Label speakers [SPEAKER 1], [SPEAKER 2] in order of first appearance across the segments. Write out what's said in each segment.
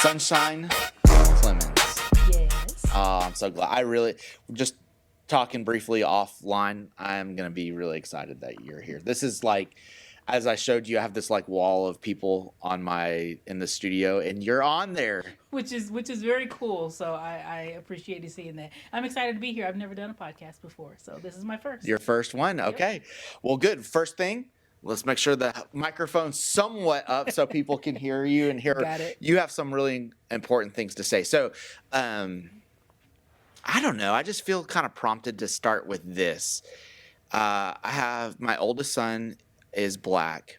[SPEAKER 1] Sunshine Clemmons.
[SPEAKER 2] Yes.
[SPEAKER 1] I'm so glad. Just talking briefly offline, I'm going to be really excited that you're here. This is like, as I showed you, I have this like wall of people in the studio, and you're on there.
[SPEAKER 2] Which is very cool. So I appreciate you seeing that. I'm excited to be here. I've never done a podcast before, so this is my first.
[SPEAKER 1] Your first one.
[SPEAKER 2] Yep.
[SPEAKER 1] Okay. Well, good. First thing, let's make sure the microphone's somewhat up so people can hear you and hear.
[SPEAKER 2] Got it.
[SPEAKER 1] You have some really important things to say. So, I don't know. I just feel kind of prompted to start with this. I have my oldest son is black,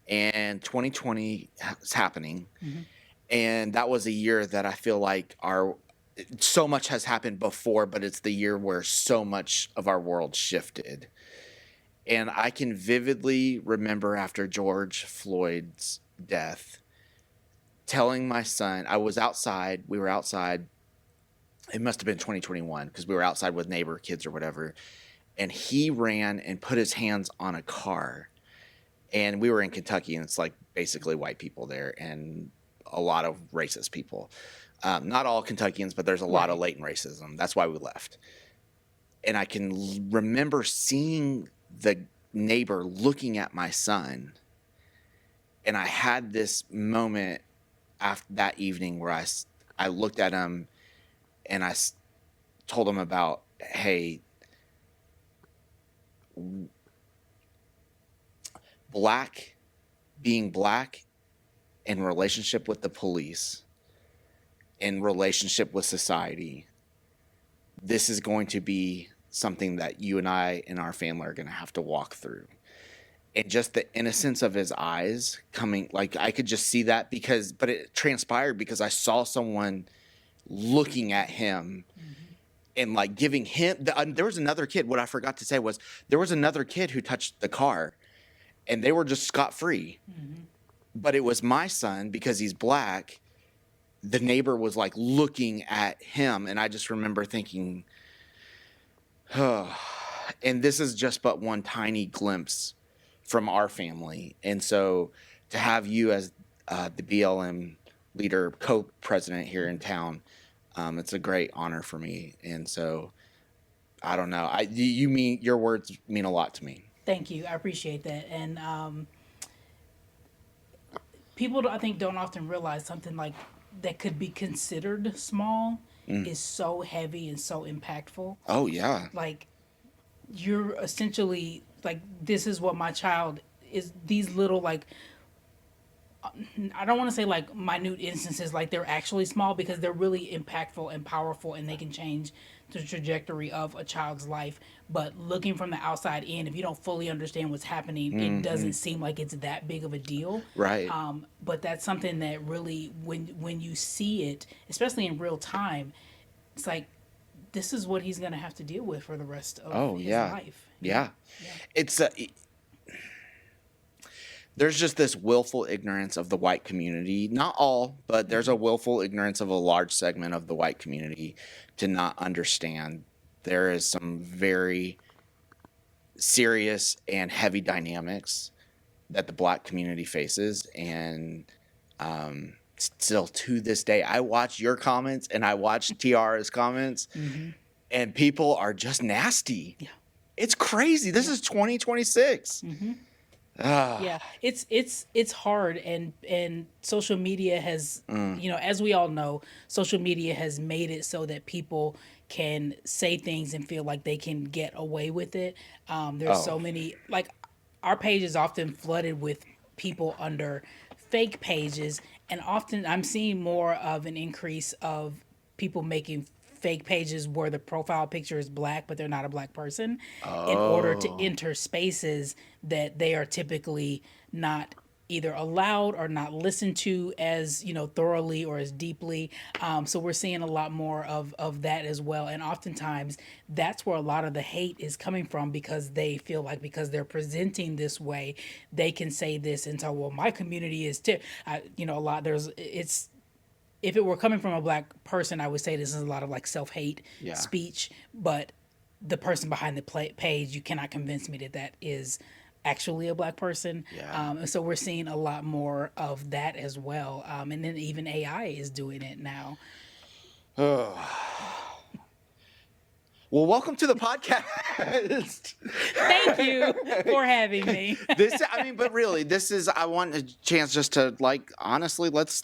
[SPEAKER 1] and 2020 is happening.
[SPEAKER 2] Mm-hmm.
[SPEAKER 1] And that was a year that I feel like so much has happened before, but it's the year where so much of our world shifted. And I can vividly remember after George Floyd's death, telling my son, we were outside. It must have been 2021 because we were outside with neighbor kids or whatever. And he ran and put his hands on a car. And we were in Kentucky, and it's like basically white people there and a lot of racist people. Not all Kentuckians, but there's a lot of latent racism. That's why we left. And I can remember seeing the neighbor looking at my son. And I had this moment after that evening where I looked at him and I told him about, hey, being black in relationship with the police, in relationship with society, this is going to be something that you and I and our family are going to have to walk through. And just the innocence of his eyes coming, like I could just see that but it transpired because I saw someone looking at him and like giving him, there was another kid. What I forgot to say was there was another kid who touched the car and they were just scot-free. Mm-hmm. But it was my son, because he's black, the neighbor was like looking at him. And I just remember thinking, oh, and this is just but one tiny glimpse from our family. And so to have you as the BLM leader, co-president here in town, it's a great honor for me. And so I don't know. Your words mean a lot to me.
[SPEAKER 2] Thank you. I appreciate that. And people, I think, don't often realize something like that could be considered small is so heavy and so impactful.
[SPEAKER 1] Oh, yeah.
[SPEAKER 2] Like, you're essentially, like, this is what my child is, these little, like, I don't want to say like minute instances, like they're actually small, because they're really impactful and powerful, and they can change the trajectory of a child's life. But looking from the outside in, if you don't fully understand what's happening, it doesn't seem like it's that big of a deal.
[SPEAKER 1] Right.
[SPEAKER 2] But that's something that really, when you see it, especially in real time, it's like, this is what he's going to have to deal with for the rest of his life.
[SPEAKER 1] Yeah. It's there's just this willful ignorance of the white community. Not all, but there's a willful ignorance of a large segment of the white community to not understand there is some very serious and heavy dynamics that the black community faces. And still to this day, I watch your comments and I watch Tiara's comments, and people are just nasty.
[SPEAKER 2] Yeah.
[SPEAKER 1] It's crazy. This is 2026.
[SPEAKER 2] Yeah, it's hard, and social media has, as we all know, social media has made it so that people can say things and feel like they can get away with it. There's so many, like, our page is often flooded with people under fake pages, and often I'm seeing more of an increase of people making fake pages where the profile picture is black, but they're not a black person, in order to enter spaces that they are typically not either allowed or not listened to as, thoroughly or as deeply. So we're seeing a lot more of that as well. And oftentimes that's where a lot of the hate is coming from, because they feel like because they're presenting this way, they can say this. And so, well, my community is too, if it were coming from a black person, I would say this is a lot of like self-hate speech, but the person behind the page, you cannot convince me that is actually a black person.
[SPEAKER 1] Yeah.
[SPEAKER 2] And so we're seeing a lot more of that as well. And then even AI is doing it now.
[SPEAKER 1] Well, welcome to the podcast.
[SPEAKER 2] Thank you for having me.
[SPEAKER 1] But really, I want a chance just to, like, honestly, let's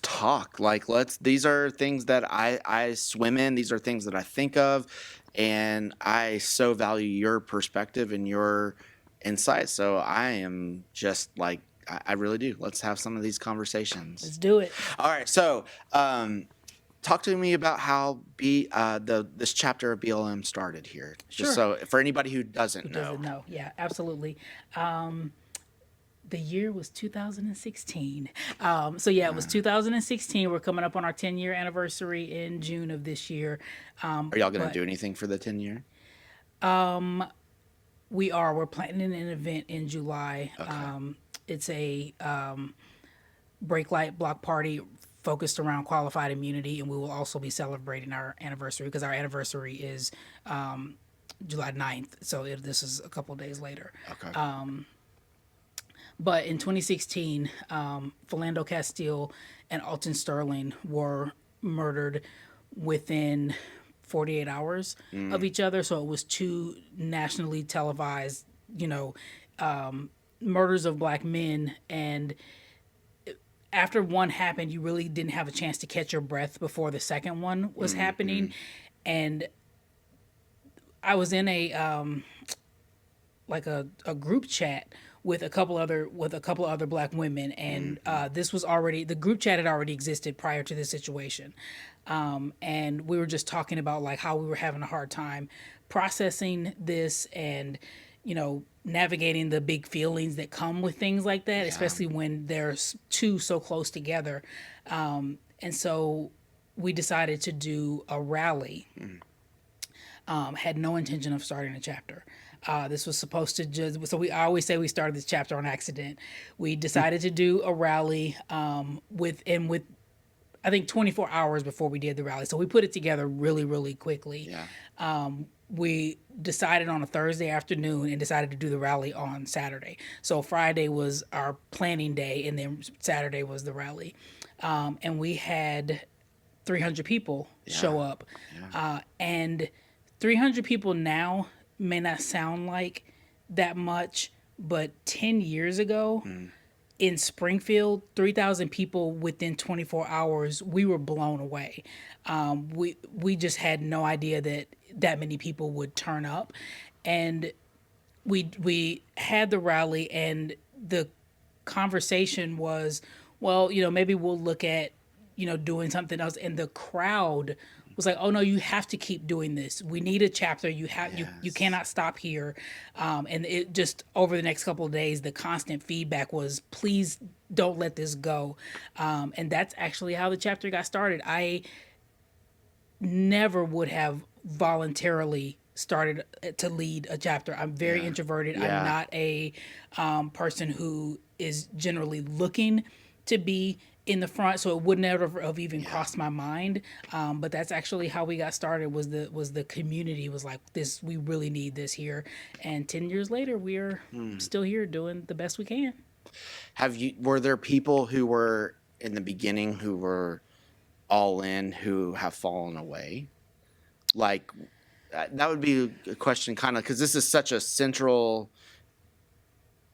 [SPEAKER 1] talk. Like, these are things that I swim in. These are things that I think of, and I so value your perspective and your insight. So I am just like, I really do. Let's have some of these conversations.
[SPEAKER 2] Let's do it.
[SPEAKER 1] All right. So, talk to me about how this chapter of BLM started here.
[SPEAKER 2] Sure.
[SPEAKER 1] Just so for anybody who doesn't know.
[SPEAKER 2] Yeah, absolutely. The year was 2016. It was 2016. We're coming up on our 10-year anniversary in June of this year.
[SPEAKER 1] Are y'all going to do anything for the 10-year?
[SPEAKER 2] We're planning an event in July.
[SPEAKER 1] Okay.
[SPEAKER 2] It's a brake light block party focused around qualified immunity, and we will also be celebrating our anniversary because our anniversary is July 9th. So this is a couple of days later.
[SPEAKER 1] Okay.
[SPEAKER 2] But in 2016, Philando Castile and Alton Sterling were murdered within 48 hours of each other. So it was two nationally televised, murders of black men. And after one happened, you really didn't have a chance to catch your breath before the second one was happening. And I was in a group chat with a couple other black women, and the group chat had already existed prior to this situation, and we were just talking about like how we were having a hard time processing this, and navigating the big feelings that come with things like that, especially when there's two so close together, and so we decided to do a rally. Had no intention of starting a chapter. This was supposed to I always say we started this chapter on accident. We decided to do a rally with I think 24 hours before we did the rally. So we put it together really, really quickly.
[SPEAKER 1] Yeah.
[SPEAKER 2] We decided on a Thursday afternoon and decided to do the rally on Saturday. So Friday was our planning day, and then Saturday was the rally. And we had 300 people show up.
[SPEAKER 1] Yeah.
[SPEAKER 2] And 300 people now may not sound like that much, but 10 years ago in Springfield, 3,000 people within 24 hours, we were blown away. We just had no idea that many people would turn up. And we had the rally, and the conversation was, well, maybe we'll look at, doing something else. And the crowd was like, oh no, you have to keep doing this. We need a chapter. You cannot stop here. And it just, over the next couple of days, the constant feedback was, please don't let this go. And that's actually how the chapter got started. I never would have voluntarily started to lead a chapter. I'm very introverted.
[SPEAKER 1] Yeah.
[SPEAKER 2] I'm not a person who is generally looking to be in the front, so it would never have even crossed my mind. But that's actually how we got started. Was the community was like, this, we really need this here, and 10 years later, we're still here doing the best we can.
[SPEAKER 1] Were there people who were in the beginning who were all in who have fallen away? Like, that would be a question, kind of, because this is such a central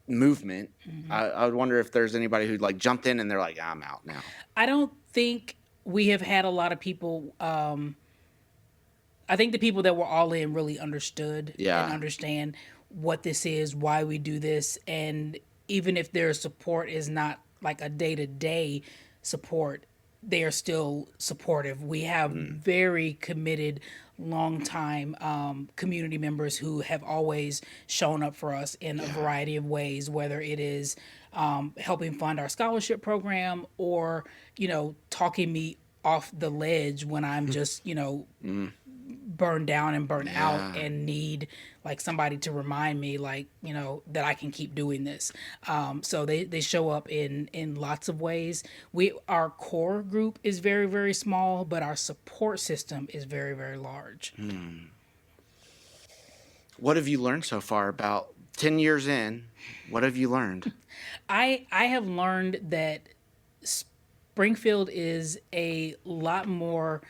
[SPEAKER 1] movement. I would wonder if there's anybody who like jumped in and they're like, I'm out now.
[SPEAKER 2] I don't think we have had a lot of people. I think the people that were all in really understood and understand what this is, why we do this, and even if their support is not like a day-to-day support, they are still supportive. We have very committed, long-time community members who have always shown up for us in a variety of ways, whether it is helping fund our scholarship program or, talking me off the ledge when I'm just, burned down and burnt out and need like somebody to remind me, like, that I can keep doing this. So they show up in lots of ways. Our core group is very, very small, but our support system is very, very large.
[SPEAKER 1] What have you learned so far about 10 years in, what have you learned?
[SPEAKER 2] I have learned that Springfield is a lot more.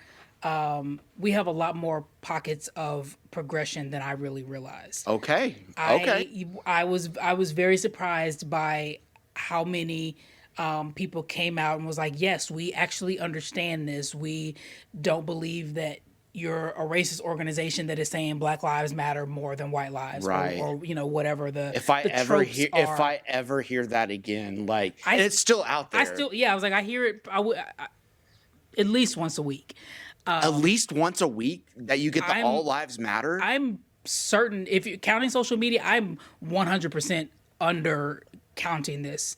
[SPEAKER 2] We have a lot more pockets of progression than I really realized.
[SPEAKER 1] Okay. Okay.
[SPEAKER 2] I was very surprised by how many people came out and was like, yes, we actually understand this. We don't believe that you're a racist organization that is saying Black Lives Matter more than white lives,
[SPEAKER 1] Right.
[SPEAKER 2] or you know, whatever the
[SPEAKER 1] If I
[SPEAKER 2] the
[SPEAKER 1] ever
[SPEAKER 2] tropes
[SPEAKER 1] hear
[SPEAKER 2] are.
[SPEAKER 1] if I ever hear that again, like, and it's still out there.
[SPEAKER 2] I still, yeah, I was like, I hear it at least once a week.
[SPEAKER 1] At least once a week that you get the all lives matter.
[SPEAKER 2] I'm certain, if you're counting social media, I'm 100% under counting this.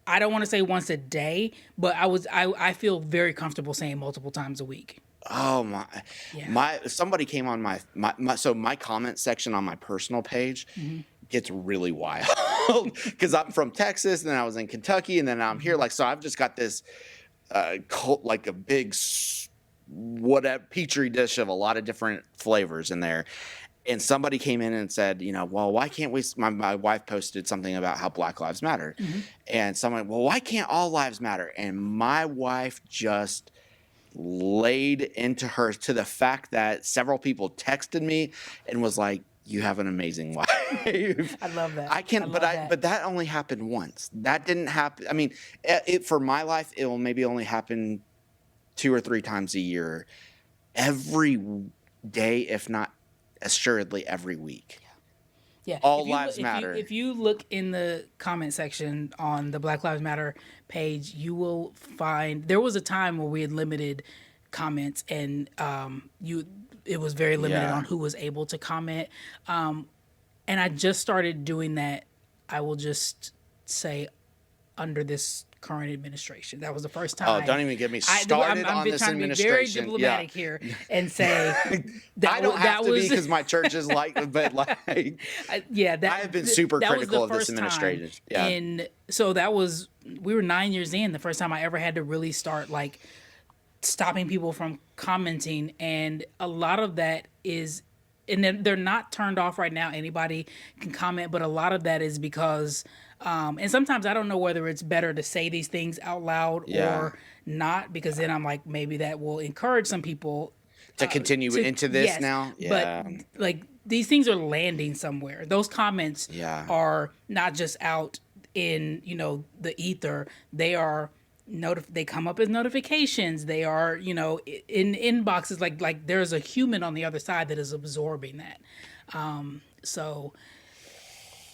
[SPEAKER 2] I don't want to say once a day, but I feel very comfortable saying multiple times a week.
[SPEAKER 1] Oh
[SPEAKER 2] Yeah.
[SPEAKER 1] my! Somebody came on my comment section on my personal page gets really wild because I'm from Texas and then I was in Kentucky and then I'm here. Like, so I've just got this like a big whatever petri dish of a lot of different flavors in there. And somebody came in and said, you know, well, why can't we? My wife posted something about how Black Lives Matter, and someone, well, why can't all lives matter? And my wife just laid into her to the fact that several people texted me and was like, you have an amazing wife.
[SPEAKER 2] I love that.
[SPEAKER 1] But that only happened once. That didn't happen. I mean, it for my life, it will maybe only happen 2 or 3 times a year, every day, if not assuredly every week.
[SPEAKER 2] Yeah.
[SPEAKER 1] All lives matter.
[SPEAKER 2] If you look in the comment section on the Black Lives Matter page, you will find there was a time where we had limited comments, and it was very limited on who was able to comment. And I just started doing that. I will just say under this current administration. That was the first time.
[SPEAKER 1] Oh, don't even get me started on this
[SPEAKER 2] administration. I'm trying to be very diplomatic here and say that
[SPEAKER 1] I don't have to be
[SPEAKER 2] was
[SPEAKER 1] because my church is like, but like, I have been super critical of this administration. Yeah.
[SPEAKER 2] And so we were 9 years in, the first time I ever had to really start like stopping people from commenting, and a lot of that is, and they're not turned off right now. Anybody can comment, but a lot of that is because. And sometimes I don't know whether it's better to say these things out loud or not, because then I'm like, maybe that will encourage some people
[SPEAKER 1] to continue into this now.
[SPEAKER 2] Yeah. But like these things are landing somewhere. Those comments are not just out in, you know, the ether. They are they come up as notifications. They are, you know, in inboxes. Like there's a human on the other side that is absorbing that. So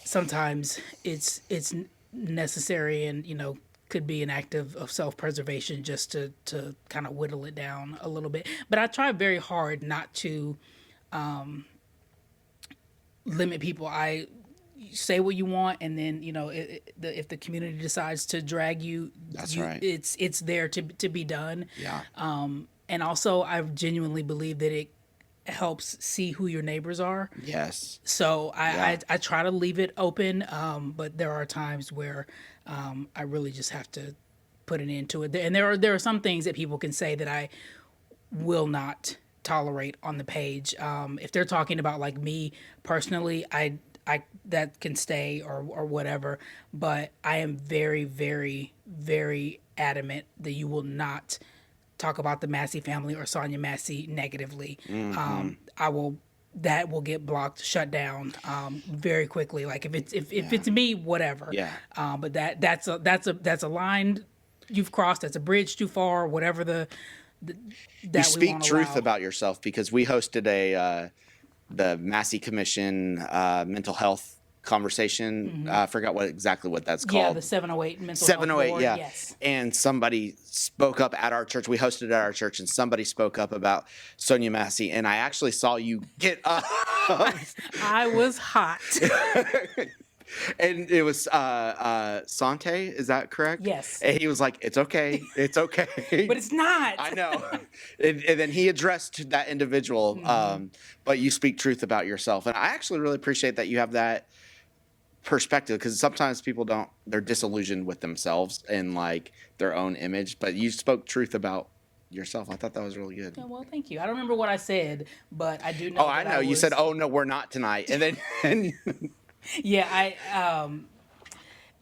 [SPEAKER 2] sometimes it's necessary, and you know, could be an act of self-preservation just to kind of whittle it down a little bit. But I try very hard not to limit people. I say what you want, and then you know, if the community decides to drag you,
[SPEAKER 1] right.
[SPEAKER 2] It's there to be done.
[SPEAKER 1] Yeah.
[SPEAKER 2] And also, I genuinely believe that it helps see who your neighbors are.
[SPEAKER 1] Yes.
[SPEAKER 2] So I try to leave it open, but there are times where I really just have to put an end to it. And there are some things that people can say that I will not tolerate on the page. If they're talking about like me personally, I that can stay or whatever. But I am very, very, very adamant that you will not talk about the Massey family or Sonia Massey negatively. That will get blocked, shut down very quickly. Like if it's me, whatever.
[SPEAKER 1] Yeah.
[SPEAKER 2] But that's a line you've crossed. That's a bridge too far. Whatever that
[SPEAKER 1] you speak truth about yourself, because we hosted the Massey Commission mental health conversation. I forgot exactly what that's called.
[SPEAKER 2] Yeah, the 708 mental health board.
[SPEAKER 1] Yeah.
[SPEAKER 2] Yes.
[SPEAKER 1] And somebody spoke up at our church. We hosted at our church, and somebody spoke up about Sonia Massey, and I actually saw you get up.
[SPEAKER 2] I was hot.
[SPEAKER 1] And it was Sante, is that correct?
[SPEAKER 2] Yes.
[SPEAKER 1] And he was like, it's okay. It's okay.
[SPEAKER 2] But it's not.
[SPEAKER 1] I know. And then he addressed that individual, but you speak truth about yourself. And I actually really appreciate that you have that perspective, because sometimes people they're disillusioned with themselves and like their own image, but you spoke truth about yourself. I thought that was really good.
[SPEAKER 2] Yeah, well, thank you. I don't remember what I said, but I do know.
[SPEAKER 1] Oh, I know. You said, "Oh no, we're not tonight," and then
[SPEAKER 2] Yeah, I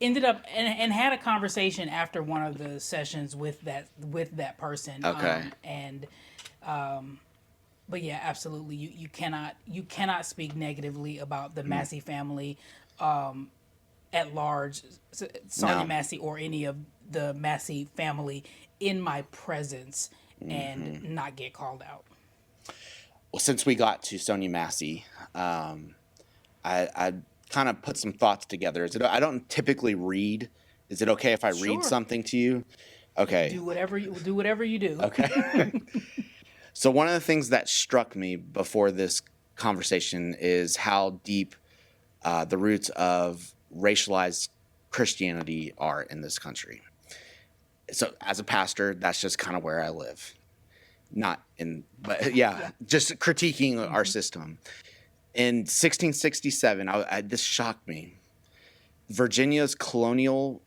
[SPEAKER 2] ended up and had a conversation after one of the sessions with that person.
[SPEAKER 1] Okay.
[SPEAKER 2] And but yeah, absolutely, you cannot speak negatively about the
[SPEAKER 1] Mm.
[SPEAKER 2] Massey family at large, Sonia
[SPEAKER 1] No.
[SPEAKER 2] Massey or any of the Massey family in my presence, and
[SPEAKER 1] Hmm.
[SPEAKER 2] not get called out.
[SPEAKER 1] Well, since we got to Sonia Massey, I kind of put some thoughts together. I don't typically read. Is it okay if I read
[SPEAKER 2] Sure,
[SPEAKER 1] something to you? Okay.
[SPEAKER 2] do whatever you do.
[SPEAKER 1] Okay. So one of the things that struck me before this conversation is how deep the roots of racialized Christianity are in this country. So as a pastor, that's just kind of where I live. Not in, but yeah,
[SPEAKER 2] Yeah.
[SPEAKER 1] just critiquing our
[SPEAKER 2] Hmm.
[SPEAKER 1] system. In 1667, this shocked me. Virginia's colonial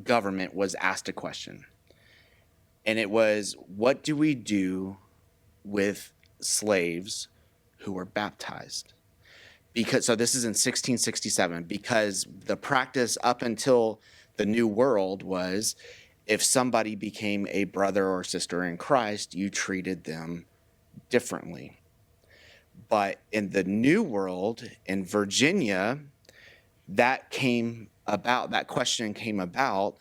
[SPEAKER 1] government was asked a question, and it was, what do we do with slaves who were baptized? Because so this is in 1667, because the practice up until the New World was, if somebody became a brother or sister in Christ, you treated them differently. But in the New World, in Virginia, that question came about,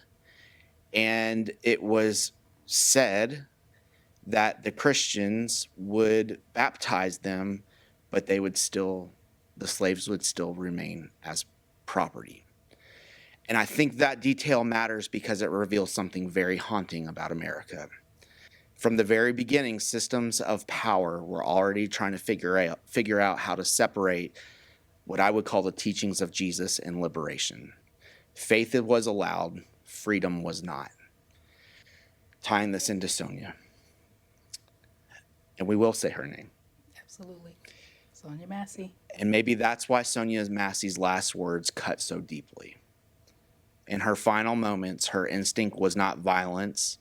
[SPEAKER 1] and it was said that the Christians would baptize them, but the slaves would still remain as property. And I think that detail matters because it reveals something very haunting about America. From the very beginning, systems of power were already trying to figure out how to separate what I would call the teachings of Jesus and liberation. Faith was allowed, freedom was not. Tying this into Sonia, and we will say her name.
[SPEAKER 2] Absolutely, Sonia Massey.
[SPEAKER 1] And maybe that's why Sonia Massey's last words cut so deeply. In her final moments, her instinct was not violence,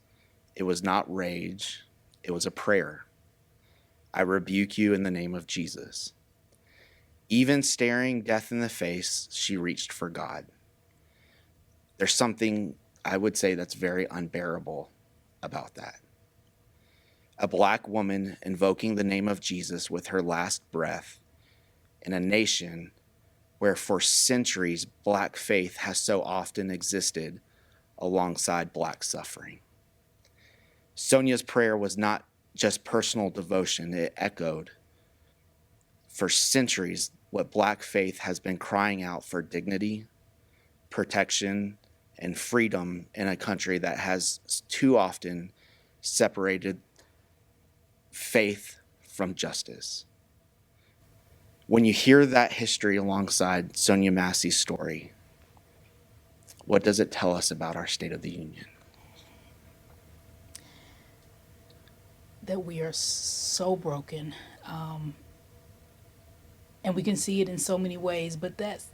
[SPEAKER 1] it was not rage, it was a prayer. I rebuke you in the name of Jesus. Even staring death in the face, she reached for God. There's something, I would say, that's very unbearable about that. A black woman invoking the name of Jesus with her last breath in a nation where for centuries black faith has so often existed alongside black suffering. Sonia's prayer was not just personal devotion, it echoed for centuries what black faith has been crying out for: dignity, protection, and freedom in a country that has too often separated faith from justice. When you hear that history alongside Sonia Massey's story, what does it tell us about our State of the Union?
[SPEAKER 2] That we are so broken, and we can see it in so many ways. But that's,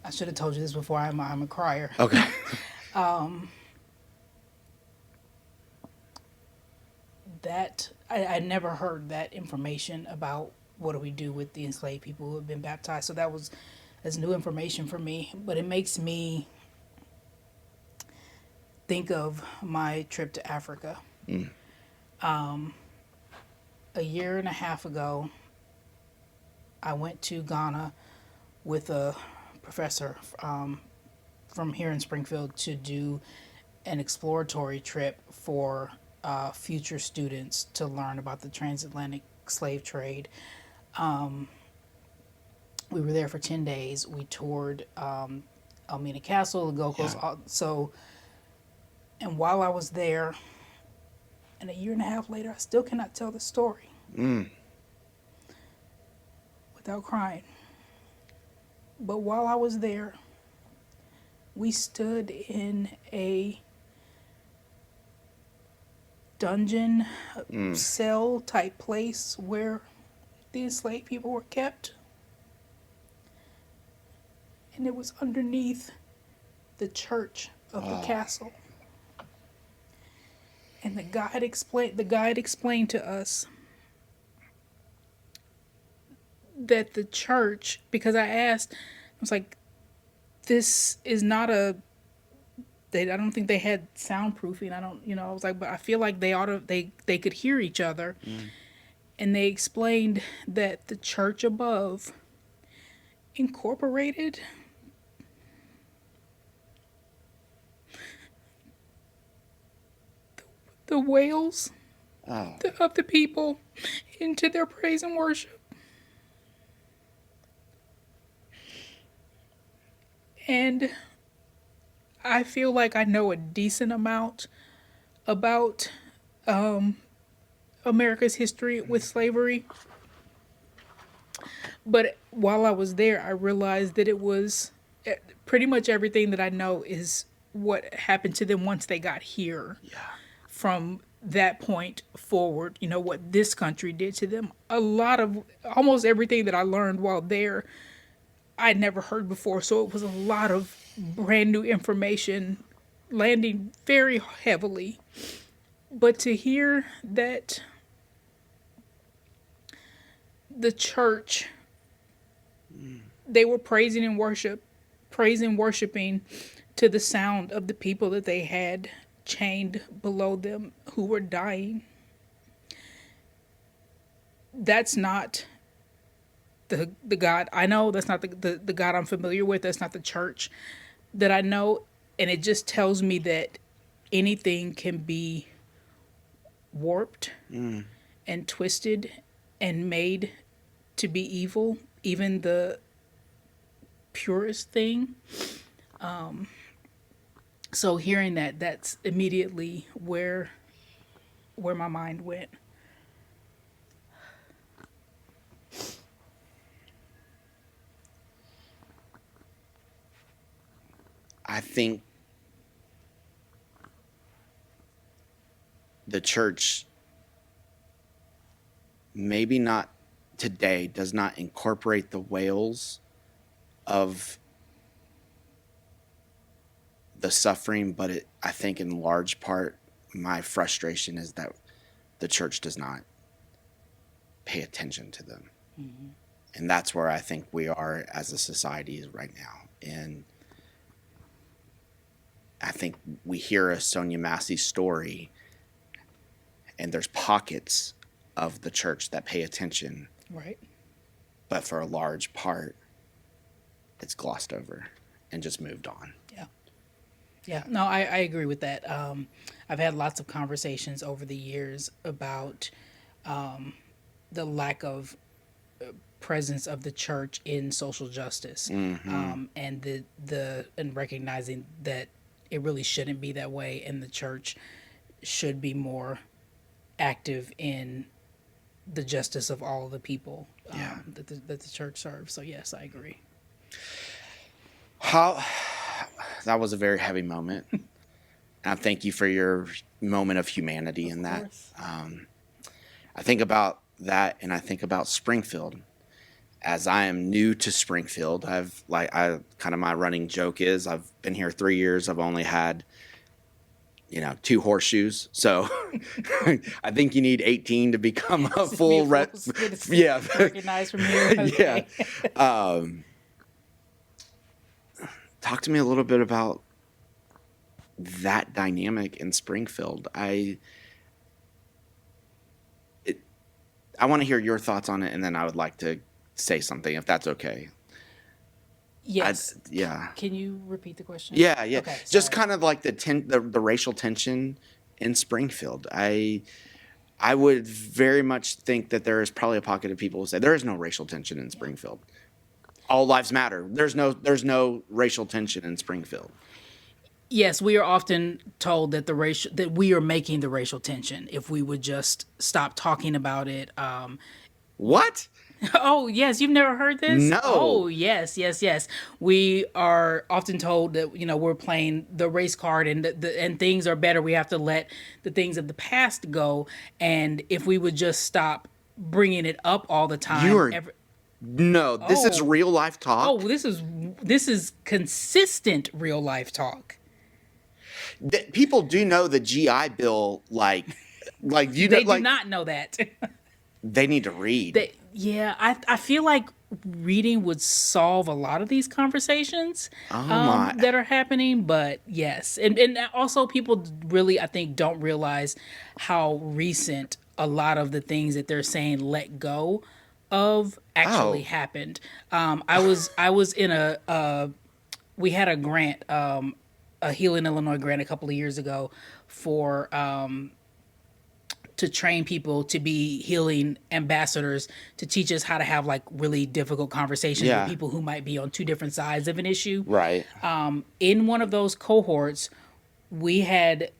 [SPEAKER 2] I should have told you this before. I'm a crier.
[SPEAKER 1] Okay.
[SPEAKER 2] That I never heard that information about what do we do with the enslaved people who have been baptized. So that's new information for me. But it makes me think of my trip to Africa.
[SPEAKER 1] Mm.
[SPEAKER 2] A year and a half ago, I went to Ghana with a professor from here in Springfield to do an exploratory trip for future students to learn about the transatlantic slave trade. We were there for 10 days. We toured Elmina Castle, the Gold Coast.
[SPEAKER 1] Yeah.
[SPEAKER 2] And while I was there, and a year and a half later, I still cannot tell the story without crying. But while I was there, we stood in a dungeon cell type place where the enslaved people were kept. And it was underneath the church of the castle. And the guide explained to us that the church, because I asked, I was like, this is not a, I don't think they had soundproofing. I don't, I was like, but I feel like they could hear each other. And they explained that the church above incorporated the wails of the people into their praise and worship. And I feel like I know a decent amount about America's history with slavery. But while I was there, I realized that it was pretty much everything that I know is what happened to them once they got here.
[SPEAKER 1] Yeah.
[SPEAKER 2] From that point forward, what this country did to them. Almost everything that I learned while there, I'd never heard before. So it was a lot of brand new information landing very heavily. But to hear that the church, they were praising and worshiping to the sound of the people that they had chained below them who were dying. That's not the God I know. That's not the God I'm familiar with. That's not the church that I know. And it just tells me that anything can be warped and twisted and made to be evil, even the purest thing. So hearing that, that's immediately where my mind went.
[SPEAKER 1] I think the church, maybe not today, does not incorporate the wails of the suffering, but I think in large part, my frustration is that the church does not pay attention to them. Mm-hmm. And that's where I think we are as a society right now. And I think we hear a Sonia Massey story, and there's pockets of the church that pay attention.
[SPEAKER 2] Right.
[SPEAKER 1] But for a large part, it's glossed over and just moved on.
[SPEAKER 2] Yeah. Yeah. No, I agree with that. I've had lots of conversations over the years about the lack of presence of the church in social justice, and and recognizing that it really shouldn't be that way, and the church should be more active in the justice of all the people that the church serves. So yes, I agree.
[SPEAKER 1] That was a very heavy moment. I thank you for your moment of humanity in that. I think about that, and I think about Springfield. As I am new to Springfield, my running joke is I've been here 3 years. I've only had 2 horseshoes. So I think you need 18 to become a full rep. Yeah.
[SPEAKER 2] Recognized from here. Okay.
[SPEAKER 1] Yeah. Talk to me a little bit about that dynamic in Springfield. I want to hear your thoughts on it, and then I would like to say something, if that's okay.
[SPEAKER 2] Yes.
[SPEAKER 1] Yeah.
[SPEAKER 2] Can you repeat the question?
[SPEAKER 1] Yeah.
[SPEAKER 2] Okay,
[SPEAKER 1] just kind of like the racial tension in Springfield. I would very much think that there is probably a pocket of people who say there is no racial tension in Springfield. All lives matter. There's no racial tension in Springfield.
[SPEAKER 2] Yes, we are often told that that we are making the racial tension if we would just stop talking about it.
[SPEAKER 1] What?
[SPEAKER 2] Oh, yes. You've never heard this?
[SPEAKER 1] No.
[SPEAKER 2] Oh, yes. We are often told that, we're playing the race card and and things are better. We have to let the things of the past go. And if we would just stop bringing it up all the time.
[SPEAKER 1] No, this is real life talk.
[SPEAKER 2] Oh, this is consistent real life talk.
[SPEAKER 1] People do know the GI Bill, like you.
[SPEAKER 2] They do not know that.
[SPEAKER 1] They need to read.
[SPEAKER 2] Yeah, I feel like reading would solve a lot of these conversations
[SPEAKER 1] Oh my.
[SPEAKER 2] that are happening. But yes, and also people really, I think, don't realize how recent a lot of the things that they're saying let go of actually
[SPEAKER 1] Oh.
[SPEAKER 2] happened. I was in we had a grant, a Healing Illinois grant a couple of years ago for to train people to be healing ambassadors, to teach us how to have like really difficult conversations with
[SPEAKER 1] Yeah.
[SPEAKER 2] people who might be on two different sides of an issue.
[SPEAKER 1] Right.
[SPEAKER 2] In one of those cohorts, we had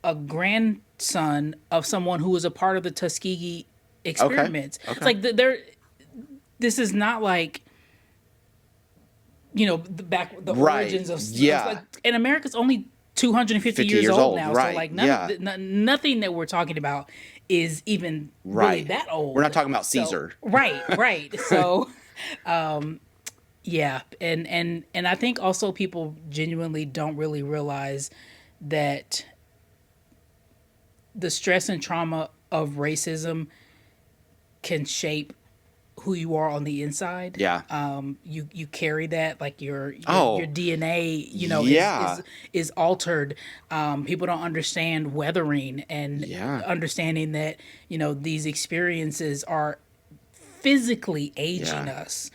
[SPEAKER 2] a grandson of someone who was a part of the Tuskegee
[SPEAKER 1] Okay.
[SPEAKER 2] experiments. It's
[SPEAKER 1] Okay.
[SPEAKER 2] like there, this is not like, the
[SPEAKER 1] Right.
[SPEAKER 2] origins of
[SPEAKER 1] Yeah.
[SPEAKER 2] like, and America's only 250
[SPEAKER 1] 50
[SPEAKER 2] years
[SPEAKER 1] years
[SPEAKER 2] old
[SPEAKER 1] old.
[SPEAKER 2] now, so
[SPEAKER 1] Right.
[SPEAKER 2] like
[SPEAKER 1] Yeah.
[SPEAKER 2] nothing that we're talking about is even really
[SPEAKER 1] Right.
[SPEAKER 2] that
[SPEAKER 1] We're not
[SPEAKER 2] old.
[SPEAKER 1] talking about
[SPEAKER 2] So
[SPEAKER 1] Caesar.
[SPEAKER 2] right. So yeah, and I think also people genuinely don't really realize that the stress and trauma of racism can shape who you are on the inside.
[SPEAKER 1] Yeah.
[SPEAKER 2] You carry that, like your
[SPEAKER 1] Oh.
[SPEAKER 2] DNA, is
[SPEAKER 1] Yeah.
[SPEAKER 2] is altered. People don't understand weathering and
[SPEAKER 1] Yeah.
[SPEAKER 2] understanding that these experiences are physically aging
[SPEAKER 1] Yeah.
[SPEAKER 2] us.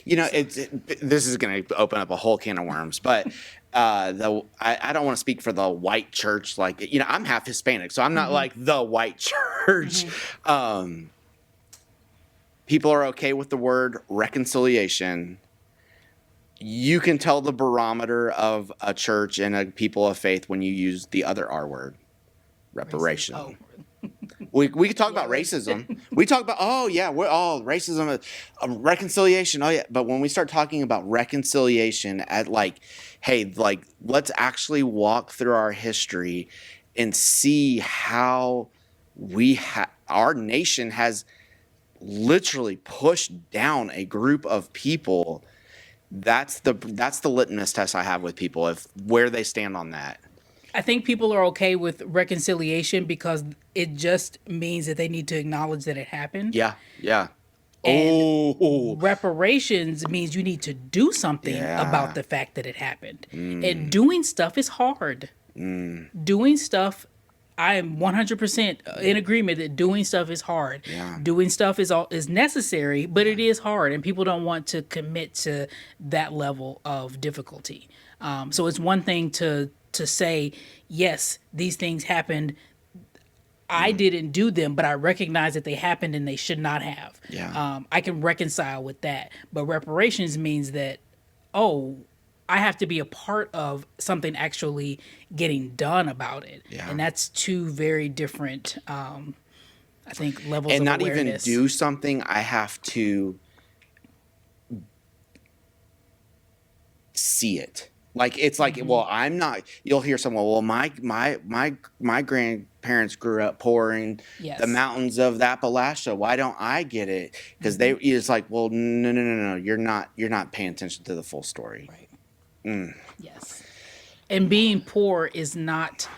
[SPEAKER 1] This is going to open up a whole can of worms, but I don't want to speak for the white church. Like, I'm half Hispanic, so I'm not like the white church. People are okay with the word reconciliation. You can tell the barometer of a church and a people of faith when you use the other R word, reparation.
[SPEAKER 2] Oh,
[SPEAKER 1] We could talk
[SPEAKER 2] yeah,
[SPEAKER 1] about racism. We talk about, we're all racism, reconciliation. Oh yeah, but when we start talking about reconciliation at like, hey, like let's actually walk through our history and see how our nation has literally pushed down a group of people. That's the litmus test I have with people, if where they stand on that.
[SPEAKER 2] I think people are okay with reconciliation because it just means that they need to acknowledge that it happened.
[SPEAKER 1] Yeah, yeah.
[SPEAKER 2] And
[SPEAKER 1] Oh,
[SPEAKER 2] reparations means you need to do something about
[SPEAKER 1] yeah.
[SPEAKER 2] the fact that it happened. And doing stuff is hard. Doing stuff, I am 100% in agreement that doing stuff is hard.
[SPEAKER 1] Yeah.
[SPEAKER 2] Doing stuff is necessary, but it is hard, and people don't want to commit to that level of difficulty. So it's one thing to say, yes, these things happened. I didn't do them, but I recognize that they happened and they should not have.
[SPEAKER 1] Yeah.
[SPEAKER 2] I can reconcile with that. But reparations means that, oh, I have to be a part of something actually getting done about it.
[SPEAKER 1] Yeah.
[SPEAKER 2] And that's two very different, I think, levels
[SPEAKER 1] And
[SPEAKER 2] of
[SPEAKER 1] not
[SPEAKER 2] awareness.
[SPEAKER 1] even do something, I have to see it. Like it's like, well, I'm not. You'll hear someone. Well, my grandparents grew up poor in
[SPEAKER 2] Yes.
[SPEAKER 1] the mountains of Appalachia. Why don't I get it? Because it's like, well, no. You're not paying attention to the full story.
[SPEAKER 2] Right. Yes. And being poor is not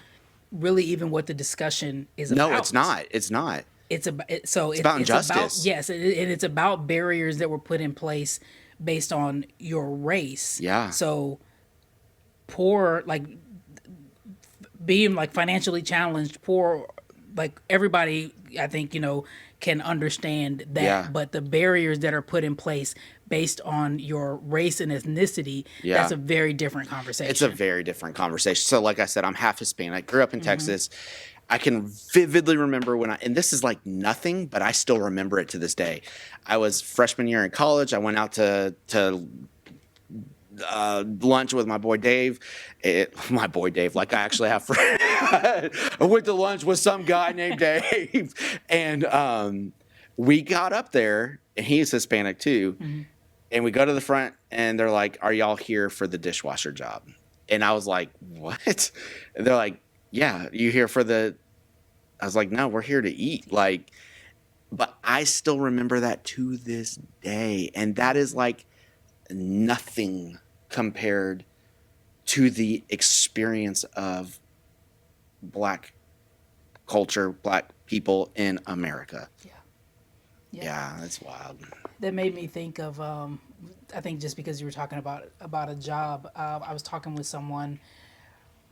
[SPEAKER 2] really even what the discussion is about.
[SPEAKER 1] No, it's not. It's not.
[SPEAKER 2] It's about
[SPEAKER 1] It's about injustice.
[SPEAKER 2] yes, and it's about barriers that were put in place based on your race.
[SPEAKER 1] Yeah.
[SPEAKER 2] So poor, like being like financially challenged, poor, like everybody, I think can understand that.
[SPEAKER 1] Yeah.
[SPEAKER 2] But the barriers that are put in place based on your race and ethnicity,
[SPEAKER 1] Yeah.
[SPEAKER 2] that's a very different conversation.
[SPEAKER 1] It's a very different conversation. So, like I said, I'm half Hispanic. Grew up in Texas. I can vividly remember and this is like nothing, but I still remember it to this day. I was freshman year in college. I went out to lunch with my boy Dave. My boy Dave, like I actually have friends. I went to lunch with some guy named Dave, and we got up there, and he's Hispanic too. And we go to the front, and they're like, "Are y'all here for the dishwasher job?" And I was like, "What?" And they're like, "Yeah, you here for the?" I was like, "No, we're here to eat." Like, but I still remember that to this day, and that is like nothing compared to the experience of Black culture, Black people in America.
[SPEAKER 2] Yeah. Yeah.
[SPEAKER 1] Yeah, that's wild.
[SPEAKER 2] That made me think of I think just because you were talking about a job, I was talking with someone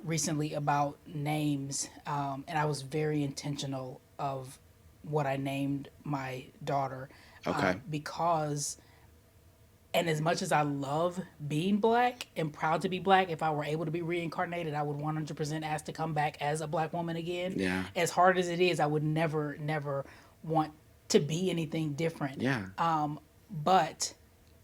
[SPEAKER 2] recently about names, and I was very intentional of what I named my daughter,
[SPEAKER 1] Okay.
[SPEAKER 2] because, and as much as I love being black and proud to be black, if I were able to be reincarnated, I would 100% ask to come back as a black woman again.
[SPEAKER 1] Yeah.
[SPEAKER 2] As hard as it is, I would never want to be anything different.
[SPEAKER 1] Yeah.
[SPEAKER 2] But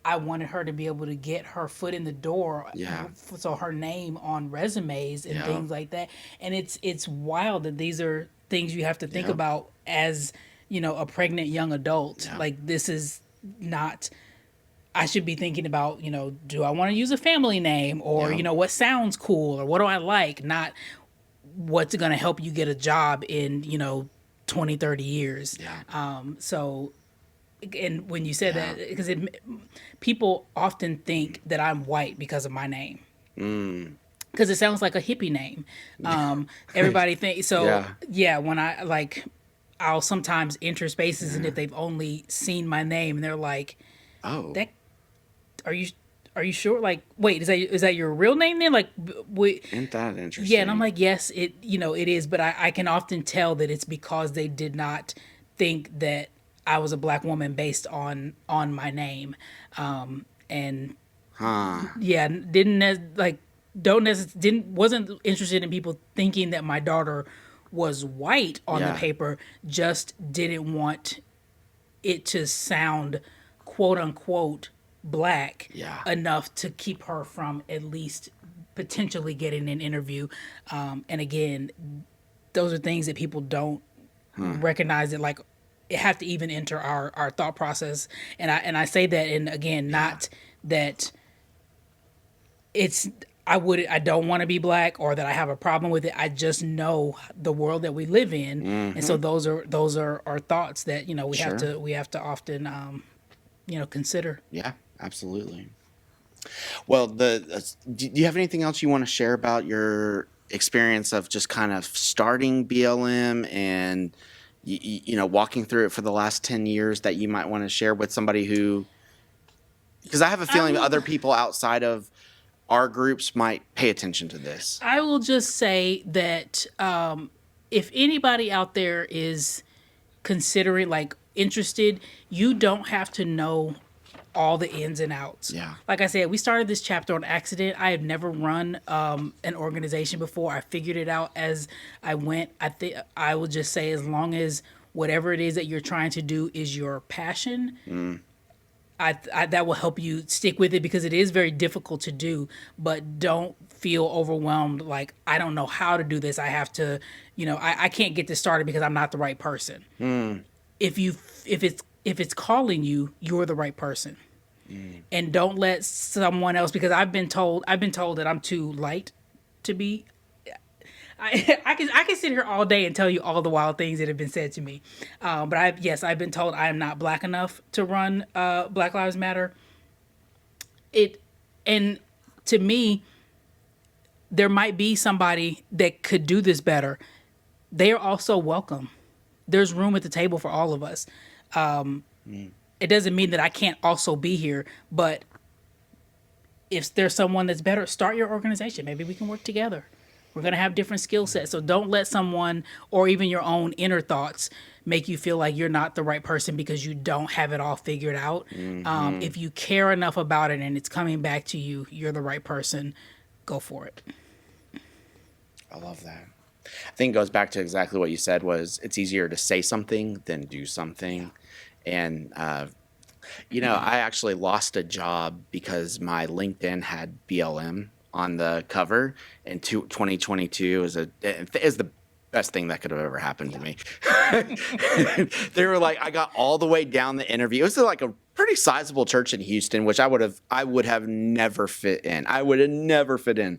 [SPEAKER 2] I wanted her to be able to get her foot in the door,
[SPEAKER 1] Yeah.
[SPEAKER 2] so her name on resumes and
[SPEAKER 1] Yeah.
[SPEAKER 2] things like that. And it's wild that these are things you have to think
[SPEAKER 1] Yeah.
[SPEAKER 2] about as, a pregnant young adult.
[SPEAKER 1] Yeah.
[SPEAKER 2] Like, this is not. I should be thinking about, do I want to use a family name, or
[SPEAKER 1] Yeah.
[SPEAKER 2] what sounds cool, or what do I like, not what's going to help you get a job in 20, 30 years.
[SPEAKER 1] Yeah.
[SPEAKER 2] So, and when you said
[SPEAKER 1] Yeah.
[SPEAKER 2] that, because people often think that I'm white because of my name, because it sounds like a hippie name. Everybody thinks so.
[SPEAKER 1] Yeah.
[SPEAKER 2] Yeah, when I'll sometimes enter spaces, and if they've only seen my name, and they're like,
[SPEAKER 1] Oh.
[SPEAKER 2] "That, are you sure? Like, wait, is that your real name then? Like,
[SPEAKER 1] Isn't that interesting?
[SPEAKER 2] yeah." And I'm like, yes, it is, but I can often tell that it's because they did not think that I was a black woman based on my name, and yeah, wasn't interested in people thinking that my daughter was white on the
[SPEAKER 1] Yeah.
[SPEAKER 2] paper. Just didn't want it to sound quote unquote black
[SPEAKER 1] Yeah.
[SPEAKER 2] enough to keep her from at least potentially getting an interview. And again, those are things that people don't recognize, that like it have to even enter our thought process. And I say that, and again, not that it's I don't want to be black, or that I have a problem with it. I just know the world that we live in, and so those are our thoughts that we have to often consider.
[SPEAKER 1] Yeah, absolutely. Well, do you have anything else you want to share about your experience of just kind of starting BLM and walking through it for the last 10 years that you might want to share with somebody who, because I have a feeling other people outside of our groups might pay attention to this.
[SPEAKER 2] I will just say that if anybody out there is considering, like, interested, you don't have to know all the ins and outs.
[SPEAKER 1] Yeah.
[SPEAKER 2] Like I said, we started this chapter on accident. I have never run an organization before. I figured it out as I went. I will just say, as long as whatever it is that you're trying to do is your passion, that will help you stick with it, because it is very difficult to do. But don't feel overwhelmed, like, I don't know how to do this. I have to, I can't get this started because I'm not the right person. If it's calling you, you're the right person. And don't let someone else, because I've been told that I'm too light to be. I can sit here all day and tell you all the wild things that have been said to me, but I've been told I am not black enough to run Black Lives Matter. And to me, there might be somebody that could do this better. They are also welcome. There's room at the table for all of us. It doesn't mean that I can't also be here, but if there's someone that's better, start your organization. Maybe we can work together. We're going to have different skill sets. So don't let someone, or even your own inner thoughts, make you feel like you're not the right person because you don't have it all figured out. If you care enough about it and it's coming back to you, you're the right person. Go for it.
[SPEAKER 1] I love that. I think it goes back to exactly what you said, was it's easier to say something than do something. And, I actually lost a job because my LinkedIn had BLM on the cover in 2022. It was the best thing that could have ever happened to me. They were like, I got all the way down the interview. It was like a pretty sizable church in Houston, which I would have never fit in. I would have never fit in.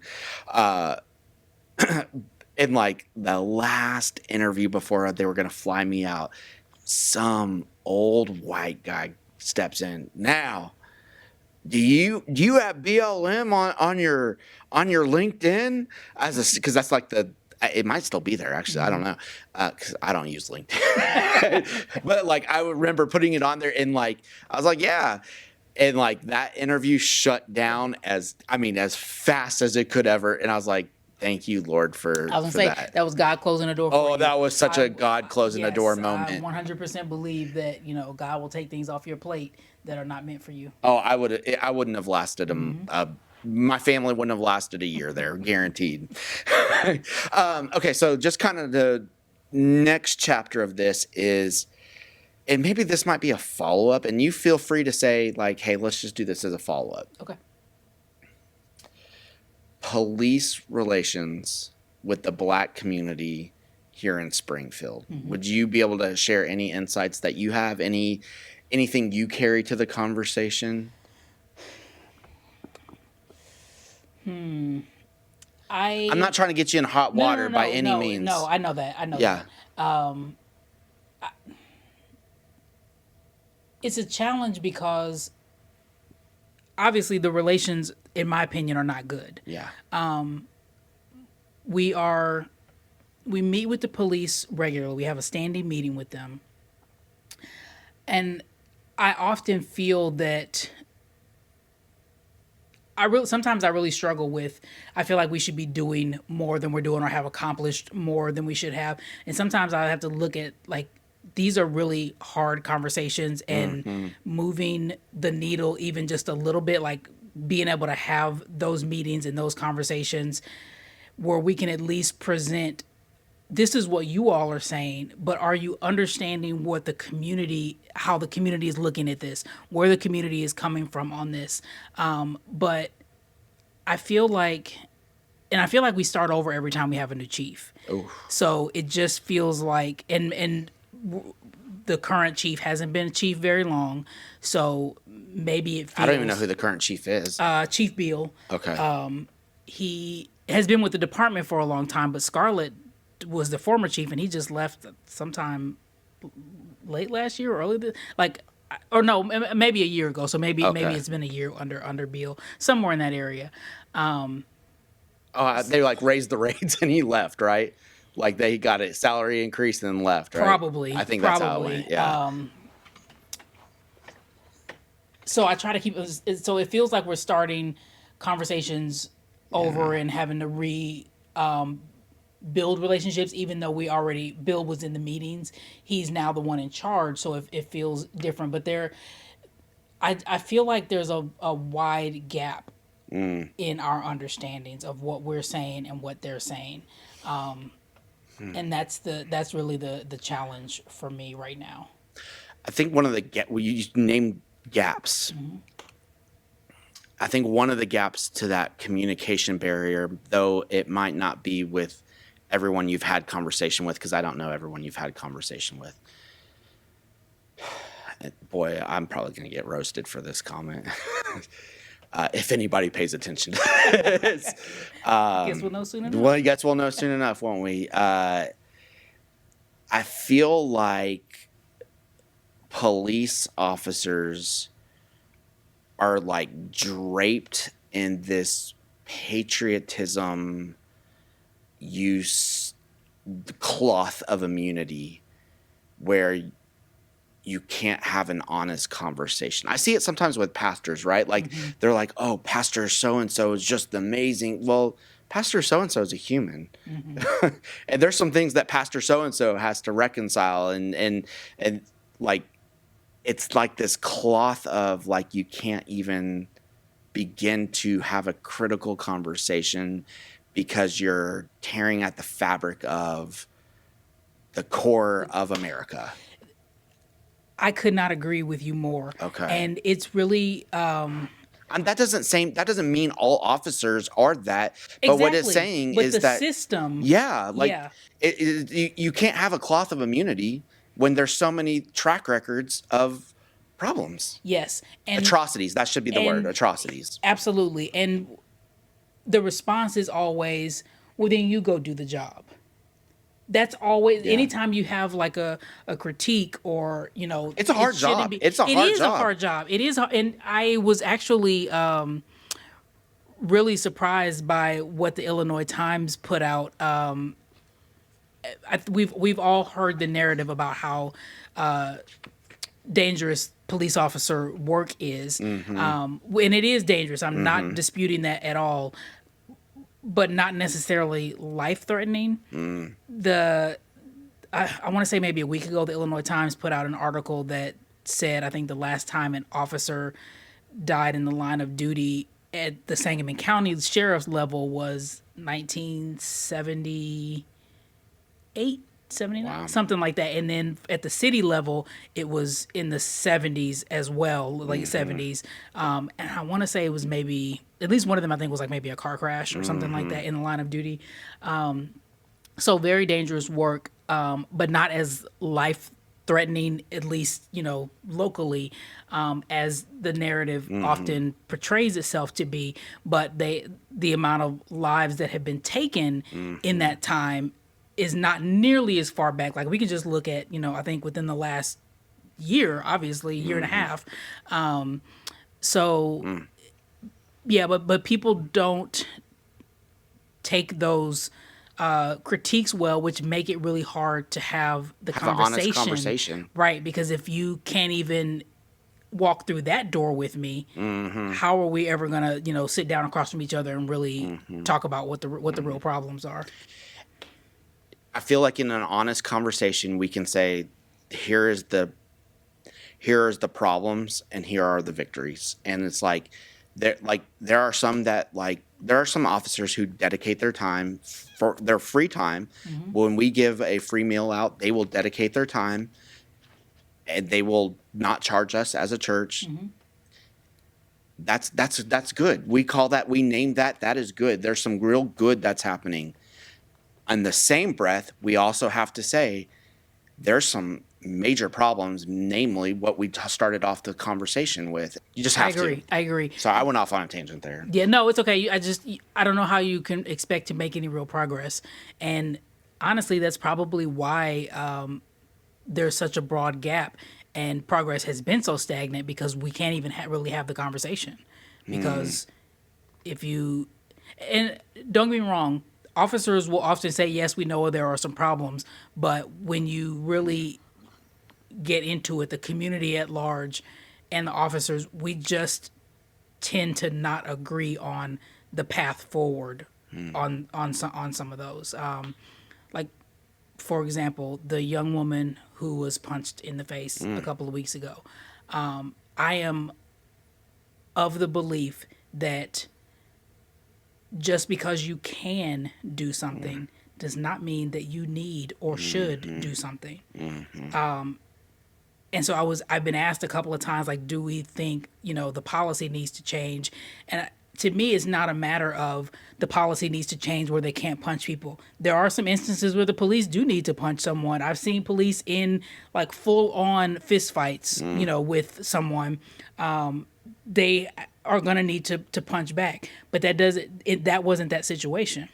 [SPEAKER 1] In like the last interview before they were going to fly me out, some old white guy steps in. Now, do you have BLM on your LinkedIn because that's like the It might still be there, actually. I don't know, because I don't use LinkedIn. But like, I remember putting it on there, and like, I was like, yeah. And like, that interview shut down as fast as it could ever. And I was like, thank you, Lord, for
[SPEAKER 2] I was gonna say
[SPEAKER 1] that.
[SPEAKER 2] that was God closing the door for you.
[SPEAKER 1] Oh, that was such a God closing the door
[SPEAKER 2] I
[SPEAKER 1] moment.
[SPEAKER 2] 100% believe that God will take things off your plate that are not meant for you.
[SPEAKER 1] Oh, I wouldn't have lasted them. My family wouldn't have lasted a year there, guaranteed. Okay, so just kind of the next chapter of this is, and maybe this might be a follow-up, and you feel free to say, like, hey, let's just do this as a follow-up.
[SPEAKER 2] Okay.
[SPEAKER 1] Police relations with the Black community here in Springfield. Would you be able to share any insights that you have, anything you carry to the conversation?
[SPEAKER 2] I'm
[SPEAKER 1] not trying to get you in hot water by any means.
[SPEAKER 2] No, I know that.
[SPEAKER 1] Yeah.
[SPEAKER 2] It's a challenge because obviously the relations, in my opinion, are not good.
[SPEAKER 1] Yeah.
[SPEAKER 2] We meet with the police regularly. We have a standing meeting with them. And I often feel that sometimes I really struggle with, I feel like we should be doing more than we're doing or have accomplished more than we should have. And sometimes I have to look at, like, these are really hard conversations, and moving the needle even just a little bit, like being able to have those meetings and those conversations where we can at least present, this is what you all are saying, but are you understanding what how the community is looking at this, where the community is coming from on this? But I feel like we start over every time we have a new chief.
[SPEAKER 1] Oof.
[SPEAKER 2] So it just feels like, and the current chief hasn't been a chief very long, so maybe it feels,
[SPEAKER 1] I don't even know who the current chief is.
[SPEAKER 2] Chief Beal.
[SPEAKER 1] Okay.
[SPEAKER 2] He has been with the department for a long time, but Scarlett was the former chief, and he just left sometime late last year or early, maybe a year ago. So maybe it's been a year under Beal, somewhere in that area.
[SPEAKER 1] They like raised the rates and he left, right? Like they got a salary increase and then left, right?
[SPEAKER 2] Probably.
[SPEAKER 1] I think that's how it went. Yeah.
[SPEAKER 2] So I try to keep it, so it feels like we're starting conversations over and having to build relationships, even though Bill was in the meetings. He's now the one in charge, so it feels different. But I feel like there's a wide gap in our understandings of what we're saying and what they're saying. And that's really the challenge for me right now.
[SPEAKER 1] I think one of the you named gaps. I think one of the gaps to that communication barrier, though it might not be with everyone you've had conversation with, because I don't know everyone you've had conversation with. Boy, I'm probably going to get roasted for this comment. If anybody pays attention to this.
[SPEAKER 2] Guess we'll know soon enough.
[SPEAKER 1] Well, I guess we'll know soon enough, won't we? I feel like police officers are like draped in this patriotism cloth of immunity where you can't have an honest conversation. I see it sometimes with pastors, right? Like they're like, oh, Pastor so-and-so is just amazing. Well, Pastor so-and-so is a human. And there's some things that Pastor so-and-so has to reconcile. And like, it's like this cloth of like, you can't even begin to have a critical conversation because you're tearing at the fabric of the core of America.
[SPEAKER 2] I could not agree with you more.
[SPEAKER 1] Okay.
[SPEAKER 2] And it's really
[SPEAKER 1] and that doesn't mean all officers are that. But what it's saying is
[SPEAKER 2] the
[SPEAKER 1] that
[SPEAKER 2] system.
[SPEAKER 1] Yeah, like you can't have a cloth of immunity when there's so many track records of problems.
[SPEAKER 2] Yes. And
[SPEAKER 1] atrocities. That should be the word. Atrocities.
[SPEAKER 2] Absolutely. And the response is always, well, then you go do the job. That's always, anytime you have like a critique or,
[SPEAKER 1] it's a hard job. It is a
[SPEAKER 2] hard job. It is. And I was actually really surprised by what the Illinois Times put out we've all heard the narrative about how dangerous police officer work is, and it is dangerous. I'm not disputing that at all, but not necessarily life threatening. I want to say maybe a week ago, the Illinois Times put out an article that said, I think the last time an officer died in the line of duty at the Sangamon County sheriff's level was 1978, 79,
[SPEAKER 1] Wow.
[SPEAKER 2] something like that. And then at the city level, it was in the 70s as well, late 70s. And I want to say it was maybe, at least one of them, I think was like maybe a car crash or something like that in the line of duty. So very dangerous work, but not as life threatening, at least, locally, as the narrative often portrays itself to be. But the amount of lives that have been taken in that time is not nearly as far back. Like we can just look at, I think within the last year, obviously, year and a half. Yeah, but people don't take those critiques well, which make it really hard to have the
[SPEAKER 1] Have an honest conversation.
[SPEAKER 2] Right, because if you can't even walk through that door with me, how are we ever gonna, sit down across from each other and really talk about what the real problems are?
[SPEAKER 1] I feel like in an honest conversation, we can say, here is the problems and here are the victories. And it's like there are some officers who dedicate their time for their free time. When we give a free meal out, they will dedicate their time and they will not charge us as a church. That's good. We name that is good. There's some real good that's happening. In the same breath, we also have to say there's some major problems, namely what we started off the conversation with. You just have to.
[SPEAKER 2] I agree.
[SPEAKER 1] So I went off on a tangent there.
[SPEAKER 2] Yeah, no, it's okay. I don't know how you can expect to make any real progress. And honestly, that's probably why there's such a broad gap and progress has been so stagnant, because we can't even really have the conversation. Because and don't get me wrong, officers will often say, yes, we know there are some problems, but when you really get into it, the community at large and the officers, we just tend to not agree on the path forward on some of those. Like, for example, the young woman who was punched in the face a couple of weeks ago. I am of the belief that just because you can do something does not mean that you need or should do something. And so I've been asked a couple of times, like, do we think, the policy needs to change? And to me, it's not a matter of the policy needs to change where they can't punch people. There are some instances where the police do need to punch someone. I've seen police in like full on fist fights, with someone. They are going to need to punch back, but that wasn't that situation.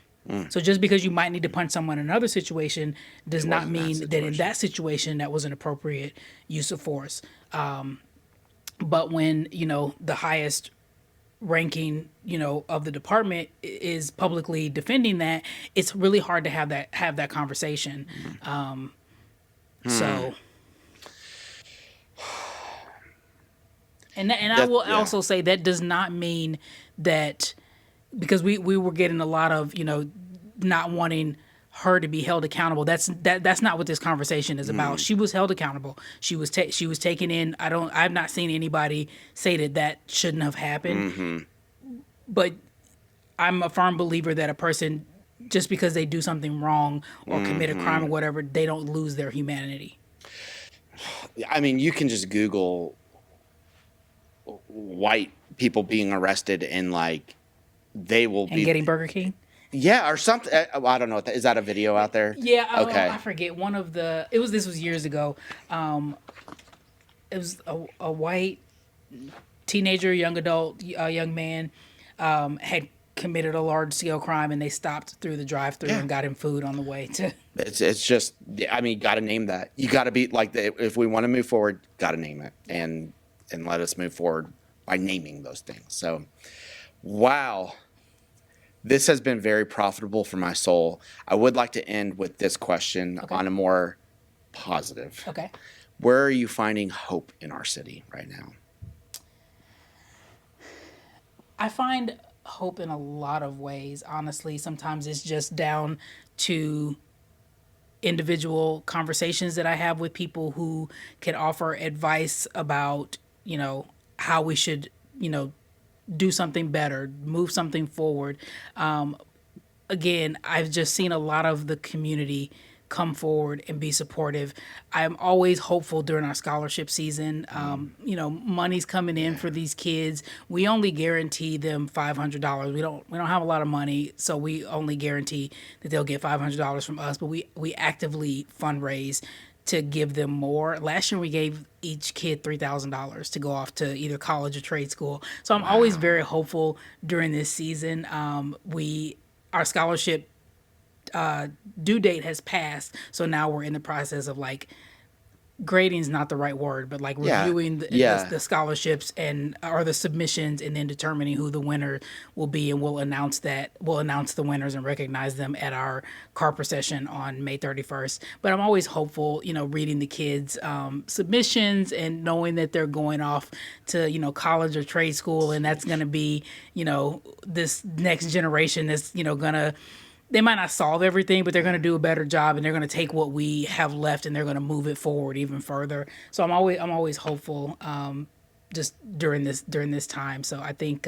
[SPEAKER 2] So just because you might need to punch someone in another situation does not mean that in that situation that was an appropriate use of force. But when, the highest ranking, of the department is publicly defending that, it's really hard to have that conversation. So, and I will also say that does not mean that, because we were getting a lot of, not wanting her to be held accountable. That's not what this conversation is about. She was held accountable. She was taken in. I've not seen anybody say that shouldn't have happened. But I'm a firm believer that a person, just because they do something wrong or commit a crime or whatever, they don't lose their humanity.
[SPEAKER 1] I mean, you can just Google white people being arrested and they will be
[SPEAKER 2] getting Burger King.
[SPEAKER 1] Yeah, or something. I don't know. Is that a video out there?
[SPEAKER 2] Yeah.
[SPEAKER 1] Okay.
[SPEAKER 2] I forget. This was years ago. It was a white teenager, young adult, young man, had committed a large scale crime, and they stopped through the drive-thru and got him food on the way to.
[SPEAKER 1] It's just, I mean, got to name that. You got to be if we want to move forward, got to name it and let us move forward by naming those things. So, wow. This has been very profitable for my soul. I would like to end with this question on a more positive.
[SPEAKER 2] Okay.
[SPEAKER 1] Where are you finding hope in our city right now?
[SPEAKER 2] I find hope in a lot of ways, honestly. Sometimes it's just down to individual conversations that I have with people who can offer advice about, how we should, do something better, move something forward. Again, I've just seen a lot of the community come forward and be supportive. I'm always hopeful during our scholarship season. Money's coming in for these kids. We only guarantee them $500. We don't have a lot of money, so we only guarantee that they'll get $500 from us. But we actively fundraise to give them more. Last year we gave each kid $3,000 to go off to either college or trade school. So I'm always very hopeful during this season. Our scholarship due date has passed, so now we're in the process of grading is not the right word, but reviewing the scholarships or the submissions, and then determining who the winner will be, and we'll announce the winners and recognize them at our car procession on May 31st. But I'm always hopeful, reading the kids' submissions and knowing that they're going off to college or trade school, and that's going to be this next generation that's gonna. They might not solve everything, but they're going to do a better job, and they're going to take what we have left and they're going to move it forward even further. So I'm always hopeful, just during this time. So I think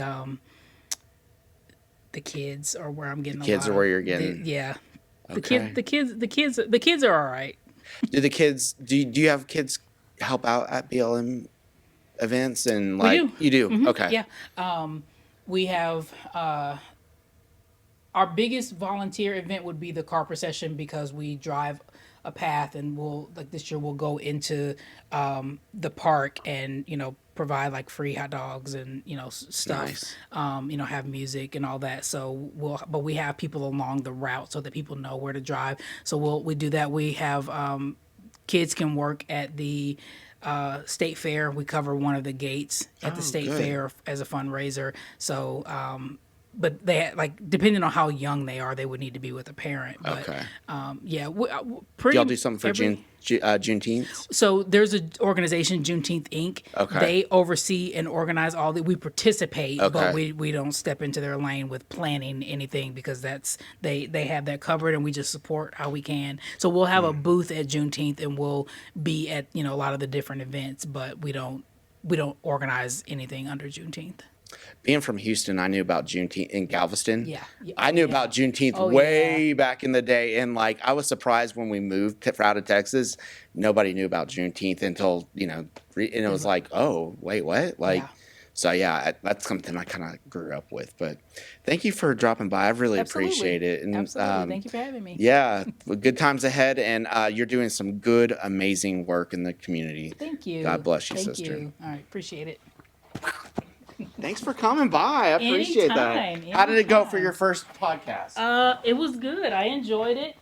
[SPEAKER 2] the kids are where I'm getting. The
[SPEAKER 1] kids are where you're getting.
[SPEAKER 2] Yeah,
[SPEAKER 1] Okay.
[SPEAKER 2] the kids are all right.
[SPEAKER 1] Do you have kids help out at BLM events and
[SPEAKER 2] We do.
[SPEAKER 1] You do?
[SPEAKER 2] Mm-hmm.
[SPEAKER 1] Okay.
[SPEAKER 2] Yeah, we have. Our biggest volunteer event would be the car procession, because we drive a path, and this year we'll go into the park and provide free hot dogs and stuff.
[SPEAKER 1] Nice.
[SPEAKER 2] Have music and all that. So but we have people along the route so that people know where to drive. So we do that. We have kids can work at the state fair. We cover one of the gates at the state fair as a fundraiser. So but they depending on how young they are, they would need to be with a parent. But,
[SPEAKER 1] Okay.
[SPEAKER 2] Yeah,
[SPEAKER 1] Do y'all do something for Juneteenth?
[SPEAKER 2] So there's an organization, Juneteenth Inc.
[SPEAKER 1] Okay.
[SPEAKER 2] They oversee and organize all that. We participate,
[SPEAKER 1] Okay.
[SPEAKER 2] but we don't step into their lane with planning anything, because they have that covered, and we just support how we can. So we'll have a booth at Juneteenth, and we'll be at a lot of the different events, but we don't organize anything under Juneteenth.
[SPEAKER 1] Being from Houston, I knew about Juneteenth in Galveston.
[SPEAKER 2] Yeah.
[SPEAKER 1] I knew about Juneteenth way back in the day. And I was surprised when we moved out of Texas, nobody knew about Juneteenth until, and it was oh, wait, what? So yeah, that's something I kind of grew up with. But thank you for dropping by. I really appreciate it. And,
[SPEAKER 2] Absolutely. Thank you for having me.
[SPEAKER 1] Yeah, good times ahead. And you're doing some good, amazing work in the community.
[SPEAKER 2] Thank you.
[SPEAKER 1] God bless you,
[SPEAKER 2] Thank
[SPEAKER 1] sister.
[SPEAKER 2] you. All right. Appreciate it.
[SPEAKER 1] Thanks for coming by. I appreciate that.
[SPEAKER 2] Anytime.
[SPEAKER 1] How did it go for your first podcast?
[SPEAKER 2] It was good. I enjoyed it.